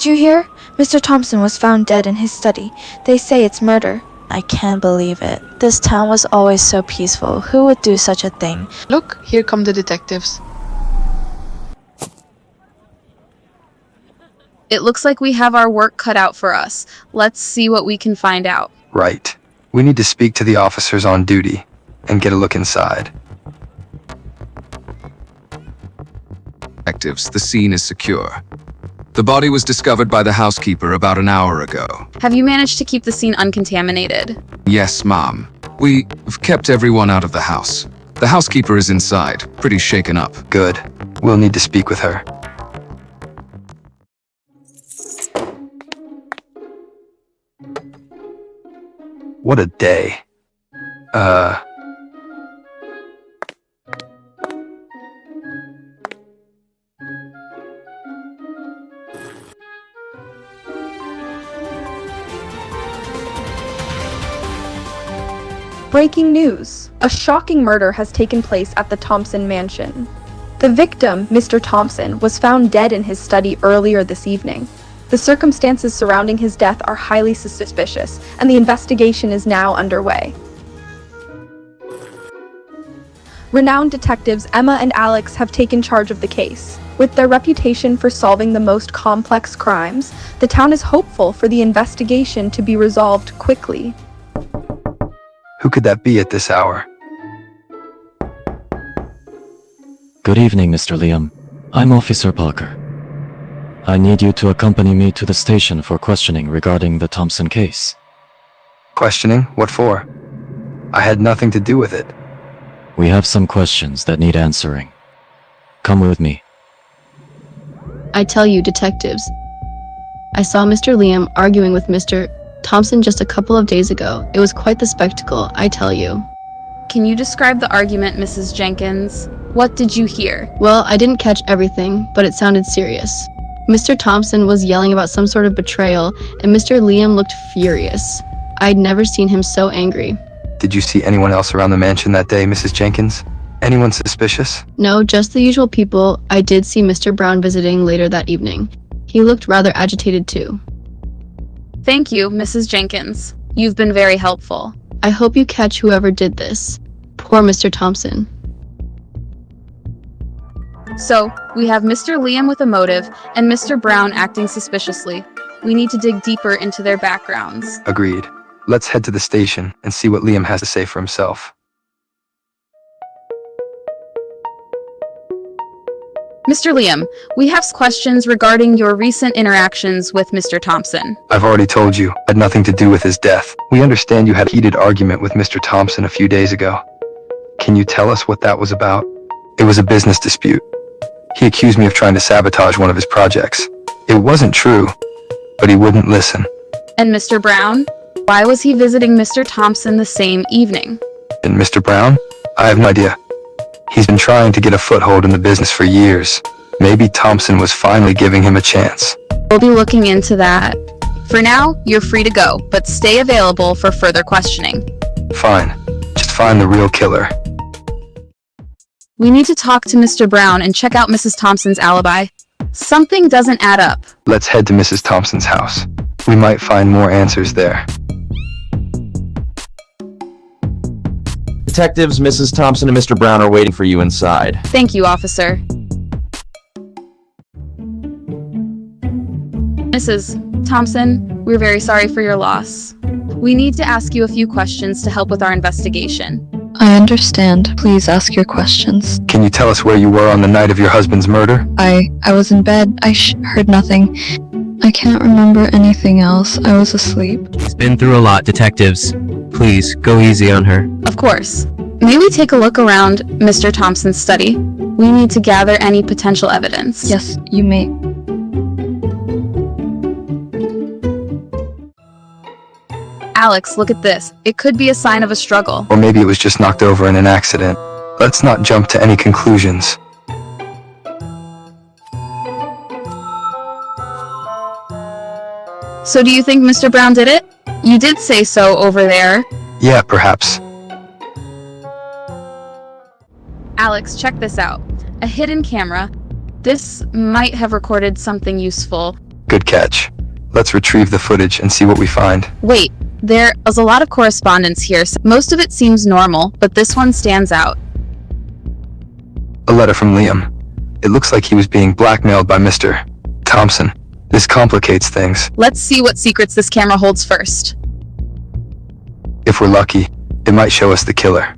Did you hear? Mr. Thompson was found dead in his study. They say it's murder. I can't believe it. This town was always so peaceful. Who would do such a thing? Look, here come the detectives. It looks like we have our work cut out for us. Let's see what we can find out. Right. We need to speak to the officers on duty and get a look inside. Detectives, the scene is secure. The body was discovered by the housekeeper about an hour ago. Have you managed to keep the scene uncontaminated? Yes, Mom. We've kept everyone out of the house. The housekeeper is inside, pretty shaken up. Good. We'll need to speak with her. What a day. Breaking news! A shocking murder has taken place at the Thompson mansion. The victim, Mr. Thompson, was found dead in his study earlier this evening. The circumstances surrounding his death are highly suspicious, and the investigation is now underway. Renowned detectives Emma and Alex have taken charge of the case. With their reputation for solving the most complex crimes, the town is hopeful for the investigation to be resolved quickly. Who could that be at this hour? Good evening, Mr. Liam. I'm Officer Parker. I need you to accompany me to the station for questioning regarding the Thompson case. Questioning? What for? I had nothing to do with it. We have some questions that need answering. Come with me. I tell you, detectives, I saw Mr. Liam arguing with Mr. Thompson just a couple of days ago. It was quite the spectacle, I tell you. Can you describe the argument, Mrs. Jenkins? What did you hear? Well, I didn't catch everything, but it sounded serious. Mr. Thompson was yelling about some sort of betrayal, and Mr. Liam looked furious. I'd never seen him so angry. Did you see anyone else around the mansion that day, Mrs. Jenkins? Anyone suspicious? No, just the usual people. I did see Mr. Brown visiting later that evening. He looked rather agitated too. Thank you, Mrs. Jenkins. You've been very helpful. I hope you catch whoever did this. Poor Mr. Thompson. So, we have Mr. Liam with a motive, and Mr. Brown acting suspiciously. We need to dig deeper into their backgrounds. Agreed. Let's head to the station and see what Liam has to say for himself. Mr. Liam, we have questions regarding your recent interactions with Mr. Thompson. I've already told you, I had nothing to do with his death. We understand you had a heated argument with Mr. Thompson a few days ago. Can you tell us what that was about? It was a business dispute. He accused me of trying to sabotage one of his projects. It wasn't true, but he wouldn't listen. And Mr. Brown? Why was he visiting Mr. Thompson the same evening? And Mr. Brown? I have no idea. He's been trying to get a foothold in the business for years. Maybe Thompson was finally giving him a chance. We'll be looking into that. For now, you're free to go, but stay available for further questioning. Fine. Just find the real killer. We need to talk to Mr. Brown and check out Mrs. Thompson's alibi. Something doesn't add up. Let's head to Mrs. Thompson's house. We might find more answers there. Detectives, Mrs. Thompson and Mr. Brown are waiting for you inside. Thank you, officer. Mrs. Thompson, we're very sorry for your loss. We need to ask you a few questions to help with our investigation. I understand. Please ask your questions. Can you tell us where you were on the night of your husband's murder? I was in bed. I heard nothing. I can't remember anything else. I was asleep. She's been through a lot, detectives. Please, go easy on her. Of course. May we take a look around Mr. Thompson's study? We need to gather any potential evidence. Yes, you may. Alex, look at this. It could be a sign of a struggle. Or maybe it was just knocked over in an accident. Let's not jump to any conclusions. So do you think Mr. Brown did it? You did say so over there. Yeah, perhaps. Alex, check this out. A hidden camera. This might have recorded something useful. Good catch. Let's retrieve the footage and see what we find. Wait, there is a lot of correspondence here. Most of it seems normal, but this one stands out. A letter from Liam. It looks like he was being blackmailed by Mr. Thompson. This complicates things. Let's see what secrets this camera holds first. If we're lucky, it might show us the killer.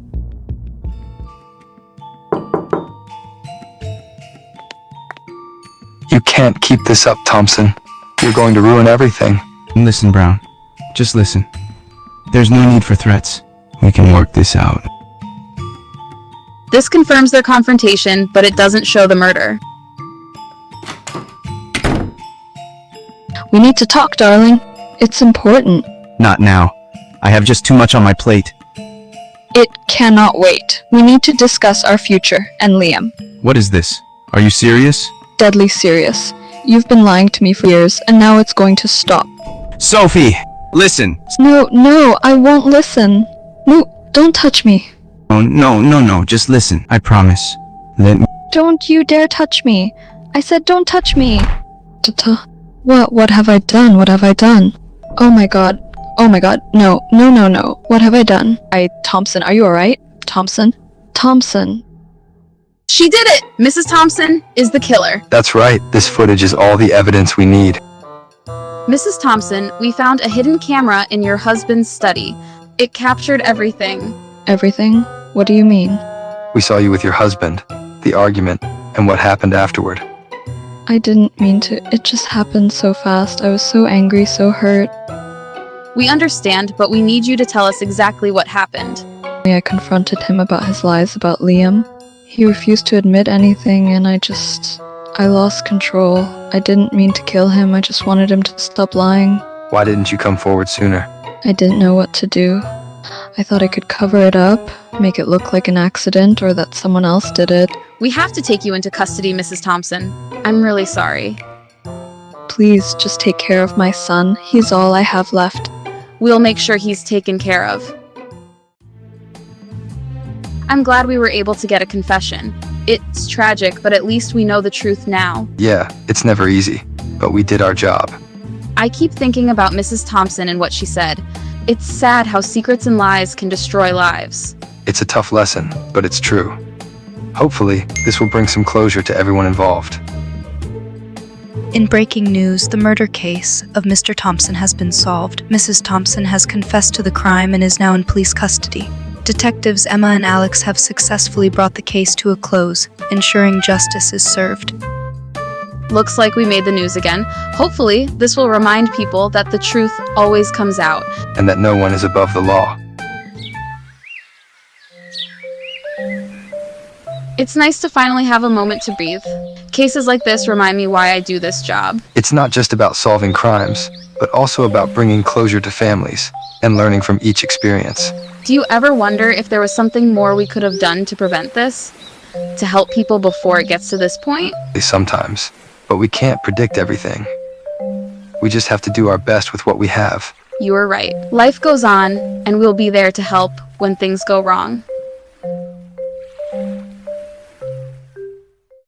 You can't keep this up, Thompson. You're going to ruin everything. Listen, Brown. Just listen. There's no need for threats. We can work this out. This confirms their confrontation, but it doesn't show the murder. We need to talk, darling. It's important. Not now. I have just too much on my plate. It cannot wait. We need to discuss our future and Liam. What is this? Are you serious? Deadly serious. You've been lying to me for years, and now it's going to stop. Sophie! Listen! No, I won't listen. No, don't touch me. Oh, no, just listen. I promise. Let me— Don't you dare touch me. I said don't touch me. What have I done? What have I done? Oh my god. No. What have I done? Thompson, are you alright? Thompson? She did it! Mrs. Thompson is the killer. That's right. This footage is all the evidence we need. Mrs. Thompson, we found a hidden camera in your husband's study. It captured everything. Everything? What do you mean? We saw you with your husband, the argument, and what happened afterward. I didn't mean to. It just happened so fast. I was so angry, so hurt. We understand, but we need you to tell us exactly what happened. I confronted him about his lies about Liam. He refused to admit anything, and I lost control. I didn't mean to kill him. I just wanted him to stop lying. Why didn't you come forward sooner? I didn't know what to do. I thought I could cover it up, make it look like an accident or that someone else did it. We have to take you into custody, Mrs. Thompson. I'm really sorry. Please, just take care of my son. He's all I have left. We'll make sure he's taken care of. I'm glad we were able to get a confession. It's tragic, but at least we know the truth now. Yeah, it's never easy, but we did our job. I keep thinking about Mrs. Thompson and what she said. It's sad how secrets and lies can destroy lives. It's a tough lesson, but it's true. Hopefully, this will bring some closure to everyone involved. In breaking news, the murder case of Mr. Thompson has been solved. Mrs. Thompson has confessed to the crime and is now in police custody. Detectives Emma and Alex have successfully brought the case to a close, ensuring justice is served. Looks like we made the news again. Hopefully, this will remind people that the truth always comes out. And that no one is above the law. It's nice to finally have a moment to breathe. Cases like this remind me why I do this job. It's not just about solving crimes, but also about bringing closure to families and learning from each experience. Do you ever wonder if there was something more we could have done to prevent this? To help people before it gets to this point? Sometimes, but we can't predict everything. We just have to do our best with what we have. You are right. Life goes on, and we'll be there to help when things go wrong.